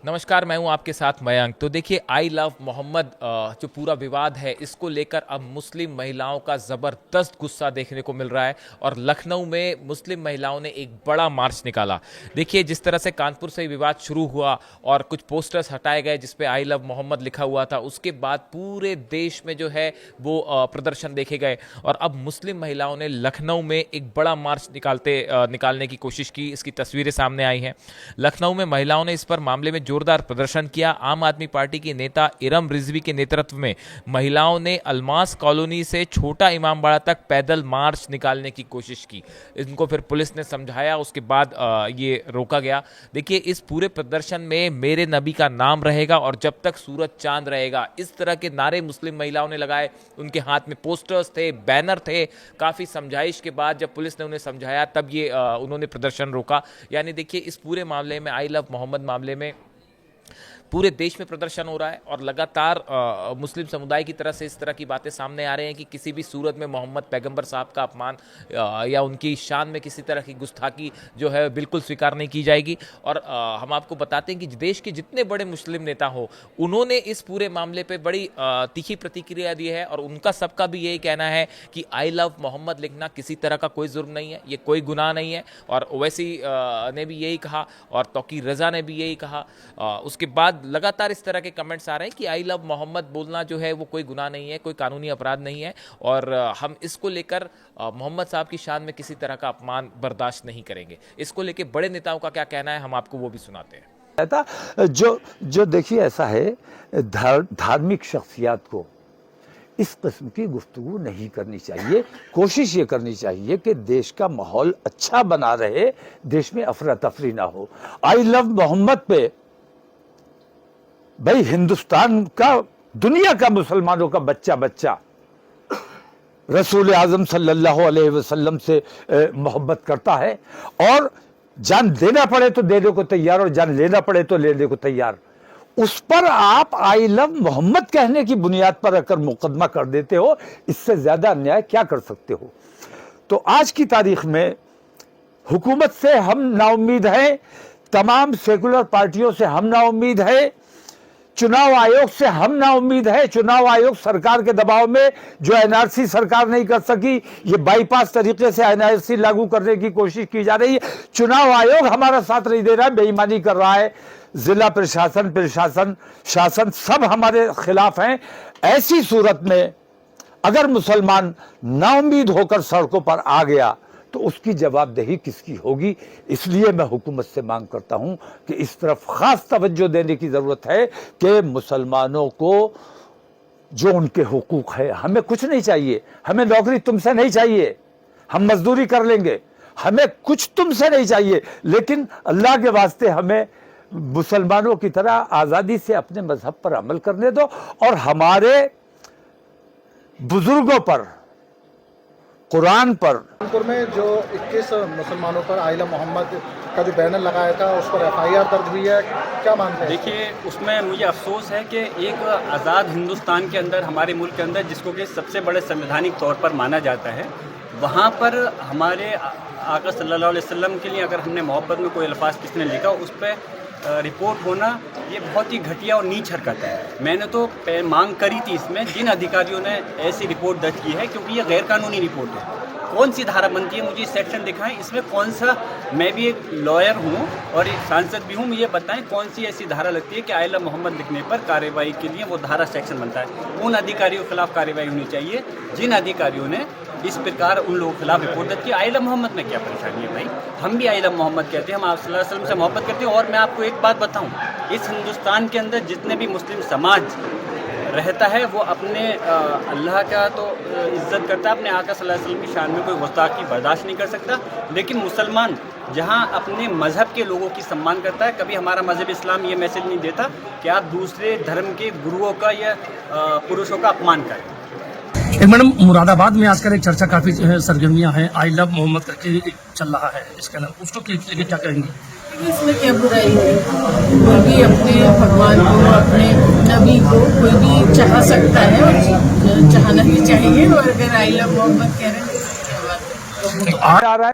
नमस्कार, मैं हूं आपके साथ मयंक। तो देखिए, आई लव मोहम्मद जो पूरा विवाद है, इसको लेकर अब मुस्लिम महिलाओं का ज़बरदस्त गुस्सा देखने को मिल रहा है और लखनऊ में मुस्लिम महिलाओं ने एक बड़ा मार्च निकाला। देखिए, जिस तरह से कानपुर से विवाद शुरू हुआ और कुछ पोस्टर्स हटाए गए जिस पे आई लव मोहम्मद लिखा हुआ था, उसके बाद पूरे देश में जो है वो प्रदर्शन देखे गए और अब मुस्लिम महिलाओं ने लखनऊ में एक बड़ा मार्च निकालने की कोशिश की। इसकी तस्वीरें सामने आई हैं। लखनऊ में महिलाओं ने इस पर मामले में जोरदार प्रदर्शन किया। आम आदमी पार्टी की नेता इरम रिजवी के नेतृत्व में महिलाओं ने अलमास कॉलोनी से छोटा इमामबाड़ा तक पैदल मार्च निकालने की कोशिश की। इनको फिर पुलिस ने समझाया, उसके बाद ये रोका गया। देखिए, इस पूरे प्रदर्शन में मेरे नबी का नाम रहेगा और जब तक सूरज चांद रहेगा, इस तरह के नारे मुस्लिम महिलाओं ने लगाए। उनके हाथ में पोस्टर्स थे, बैनर थे। काफ़ी समझाइश के बाद जब पुलिस ने उन्हें समझाया, तब ये उन्होंने प्रदर्शन रोका। यानी देखिए, इस पूरे मामले में, आई लव मोहम्मद मामले में पूरे देश में प्रदर्शन हो रहा है और लगातार मुस्लिम समुदाय की तरफ से इस तरह की बातें सामने आ रही हैं कि किसी भी सूरत में मोहम्मद पैगंबर साहब का अपमान या उनकी शान में किसी तरह की गुस्ताखी जो है बिल्कुल स्वीकार नहीं की जाएगी। और हम आपको बताते हैं कि देश के जितने बड़े मुस्लिम नेता हो, उन्होंने इस पूरे मामले पे बड़ी तीखी प्रतिक्रिया दी है और उनका सबका भी यही कहना है कि आई लव मोहम्मद लिखना किसी तरह का कोई जुर्म नहीं है, ये कोई गुनाह नहीं है। और ओवैसी ने भी यही कहा और तौकीर रजा ने भी यही कहा। उसके बाद लगातार इस तरह के कमेंट्स आ रहे हैं कि आई लव मोहम्मद बोलना जो है वो कोई गुनाह नहीं है, कोई कानूनी अपराध नहीं है और हम इसको लेकर मोहम्मद साहब की शान में किसी तरह का अपमान बर्दाश्त नहीं करेंगे। इसको लेकर बड़े नेताओं का क्या कहना है, हम आपको वो भी सुनाते हैं। जो देखिए, ऐसा है, धार्मिक शख्सियत को इस किस्म की गुफ्तगू नहीं करनी चाहिए। कोशिश ये करनी चाहिए कि देश का माहौल अच्छा बना रहे, देश में अफरा तफरी ना हो। आई लव मोहम्मद पे भाई हिंदुस्तान का, दुनिया का मुसलमानों का बच्चा बच्चा रसूल आजम सल्लल्लाहु अलैहि वसल्लम से मोहब्बत करता है और जान देना पड़े तो देने को तैयार और जान लेना पड़े तो लेने को तैयार। उस पर आप आई लव मोहम्मद कहने की बुनियाद पर अगर मुकदमा कर देते हो, इससे ज्यादा अन्याय क्या कर सकते हो। तो आज की तारीख में हुकूमत से हम नाउम्मीद हैं, तमाम सेकुलर पार्टियों से हम नाउम्मीद हैं, चुनाव आयोग से हम नाउम्मीद है। चुनाव आयोग सरकार के दबाव में जो एनआरसी सरकार नहीं कर सकी, ये बाईपास तरीके से एनआरसी लागू करने की कोशिश की जा रही है। चुनाव आयोग हमारा साथ नहीं दे रहा है, बेईमानी कर रहा है। जिला प्रशासन शासन सब हमारे खिलाफ हैं। ऐसी सूरत में अगर मुसलमान नाउम्मीद होकर सड़कों पर आ गया तो उसकी जवाबदेही किसकी होगी। इसलिए मैं हुकूमत से मांग करता हूं कि इस तरफ खास तवज्जो देने की जरूरत है कि मुसलमानों को जो उनके हुकूक है, हमें कुछ नहीं चाहिए, हमें नौकरी तुमसे नहीं चाहिए, हम मजदूरी कर लेंगे, हमें कुछ तुमसे नहीं चाहिए, लेकिन अल्लाह के वास्ते हमें मुसलमानों की तरह आज़ादी से अपने मजहब पर अमल करने दो और हमारे बुजुर्गों पर, कुरान पर। कानपुर में जो 21 मुसलमानों पर आई लव मोहम्मद का जो बैनर लगाया था, उस पर एफआईआर दर्ज हुई है, क्या मानते हैं? देखिए, उसमें मुझे अफसोस है कि एक आज़ाद हिंदुस्तान के अंदर, हमारे मुल्क के अंदर, जिसको कि सबसे बड़े संवैधानिक तौर पर माना जाता है, वहाँ पर हमारे आका सल्लल्लाहु अलैहि वसल्लम के लिए अगर हमने मोहब्बत में कोई अल्फाज किसने लिखा, उस पर रिपोर्ट होना ये बहुत ही घटिया और नीच हरकत है। मैंने तो मांग करी थी इसमें, जिन अधिकारियों ने ऐसी रिपोर्ट दर्ज की है, क्योंकि ये गैर कानूनी रिपोर्ट है। कौन सी धारा बनती है, मुझे सेक्शन दिखाएं, इसमें कौन सा, मैं भी एक लॉयर हूँ और एक सांसद भी हूँ, मुझे बताएं कौन सी ऐसी धारा लगती है कि आई लव मोहम्मद लिखने पर कार्रवाई के लिए वो धारा सेक्शन बनता है। उन अधिकारियों के खिलाफ कार्रवाई होनी चाहिए जिन अधिकारियों ने इस प्रकार उन लोगों के खिलाफ रिपोर्ट दर्ज की। आई लव मोहम्मद में क्या परेशानी है भाई, हम भी आई लव मोहम्मद कहते हैं, हम आप सल्लल्लाहु अलैहि वसल्लम से मोहब्बत करते हैं। और मैं आपको एक बात बताऊँ, इस हिंदुस्तान के अंदर जितने भी मुस्लिम समाज रहता है वो अपने अल्लाह का तो इज़्ज़त करता है, अपने आका सल्लल्लाहु अलैहि वसल्लम की शान में कोई गुस्ताखी बर्दाश्त नहीं कर सकता। लेकिन मुसलमान जहाँ अपने मज़हब के लोगों की सम्मान करता है, कभी हमारा मज़हब इस्लाम ये मैसेज नहीं देता कि आप दूसरे धर्म के गुरुओं का या पुरुषों का अपमान करें। मैडम, मुरादाबाद में आजकल एक चर्चा काफ़ी सरगर्मियाँ हैं, आई लव मोहम्मद करके चल रहा है, इसका नाम, उसको लेके क्या करेंगे? इसमें क्या बुराई है? कोई भी अपने भगवान को, अपने नबी को कोई भी चाह सकता है और चाहना भी चाहिए। और अगर आई लव मोहम्मद कह रहे हैं तो क्या बात है। आ रहा है।